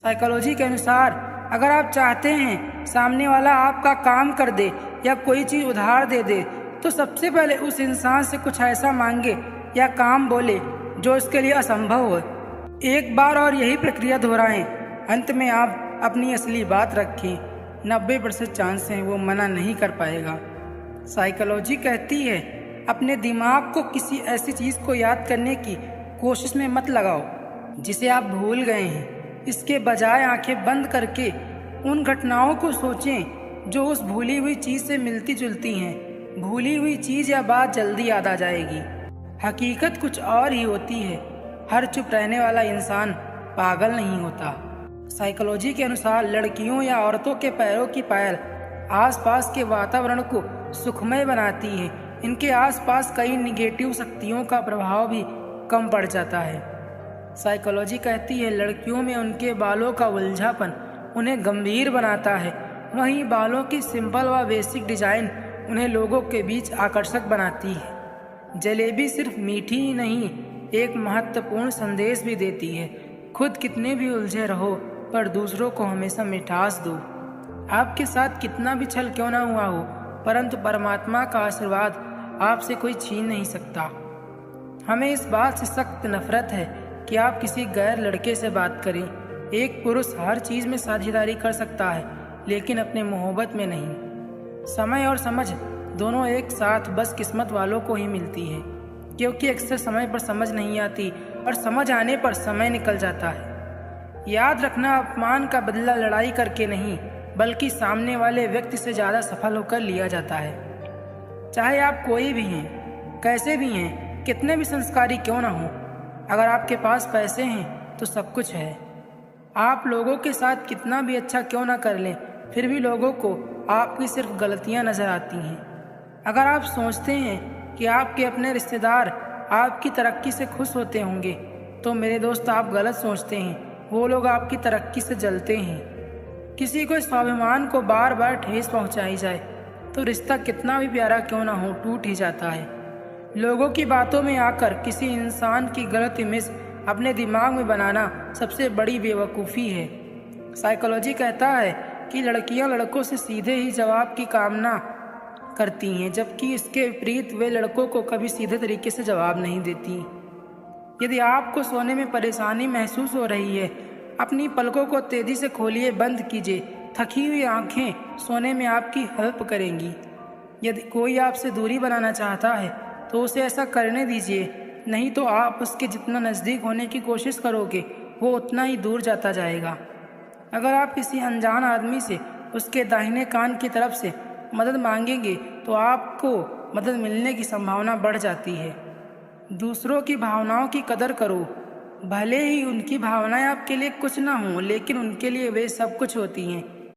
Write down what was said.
Psychology के अनुसार अगर आप चाहते हैं सामने वाला आपका काम कर दे या कोई चीज़ उधार दे दे, तो सबसे पहले उस इंसान से कुछ ऐसा मांगे या काम बोले जो उसके लिए असंभव हो। एक बार और यही प्रक्रिया दोहराएं। अंत में आप अपनी असली बात रखें। 90% चांस हैं वो मना नहीं कर पाएगा। साइकोलॉजी कहती है अपने दिमाग को किसी ऐसी चीज़ को याद करने की कोशिश में मत लगाओ जिसे आप भूल गए हैं। इसके बजाय आंखें बंद करके उन घटनाओं को सोचें जो उस भूली हुई चीज़ से मिलती जुलती हैं। भूली हुई चीज़ या बात जल्दी याद आ जाएगी। हकीकत कुछ और ही होती है। हर चुप रहने वाला इंसान पागल नहीं होता। साइकोलॉजी के अनुसार लड़कियों या औरतों के पैरों की पायल आसपास के वातावरण को सुखमय बनाती है। इनके आसपास कई निगेटिव शक्तियों का प्रभाव भी कम पड़ जाता है। साइकोलॉजी कहती है लड़कियों में उनके बालों का उलझापन उन्हें गंभीर बनाता है, वहीं बालों की सिंपल व बेसिक डिजाइन उन्हें लोगों के बीच आकर्षक बनाती है। जलेबी सिर्फ मीठी ही नहीं, एक महत्वपूर्ण संदेश भी देती है। खुद कितने भी उलझे रहो पर दूसरों को हमेशा मिठास दो। आपके साथ कितना भी छल क्यों ना हुआ हो, परंतु परमात्मा का आशीर्वाद आपसे कोई छीन नहीं सकता। हमें इस बात से सख्त नफरत है कि आप किसी गैर लड़के से बात करें। एक पुरुष हर चीज़ में साझेदारी कर सकता है, लेकिन अपने मोहब्बत में नहीं। समय और समझ दोनों एक साथ बस किस्मत वालों को ही मिलती है, क्योंकि अक्सर समय पर समझ नहीं आती और समझ आने पर समय निकल जाता है। याद रखना, अपमान का बदला लड़ाई करके नहीं बल्कि सामने वाले व्यक्ति से ज़्यादा सफल होकर लिया जाता है। चाहे आप कोई भी हैं, कैसे भी हैं, कितने भी संस्कारी क्यों ना हो, अगर आपके पास पैसे हैं तो सब कुछ है। आप लोगों के साथ कितना भी अच्छा क्यों ना कर लें, फिर भी लोगों को आपकी सिर्फ गलतियां नज़र आती हैं। अगर आप सोचते हैं कि आपके अपने रिश्तेदार आपकी तरक्की से खुश होते होंगे, तो मेरे दोस्त आप गलत सोचते हैं। वो लोग आपकी तरक्की से जलते हैं। किसी को स्वाभिमान को बार बार ठेस पहुंचाई जाए तो रिश्ता कितना भी प्यारा क्यों ना हो टूट ही जाता है। लोगों की बातों में आकर किसी इंसान की गलत इमेज अपने दिमाग में बनाना सबसे बड़ी बेवकूफ़ी है। साइकोलॉजी कहता है कि लड़कियां लड़कों से सीधे ही जवाब की कामना करती हैं, जबकि इसके विपरीत वे लड़कों को कभी सीधे तरीके से जवाब नहीं देती। यदि आपको सोने में परेशानी महसूस हो रही है, अपनी पलकों को तेज़ी से खोलिए, बंद कीजिए। थकी हुई आंखें सोने में आपकी हेल्प करेंगी। यदि कोई आपसे दूरी बनाना चाहता है तो उसे ऐसा करने दीजिए, नहीं तो आप उसके जितना नज़दीक होने की कोशिश करोगे वो उतना ही दूर जाता जाएगा। अगर आप किसी अनजान आदमी से उसके दाहिने कान की तरफ से मदद मांगेंगे तो आपको मदद मिलने की संभावना बढ़ जाती है। दूसरों की भावनाओं की कदर करो, भले ही उनकी भावनाएं आपके लिए कुछ ना हों, लेकिन उनके लिए वे सब कुछ होती हैं।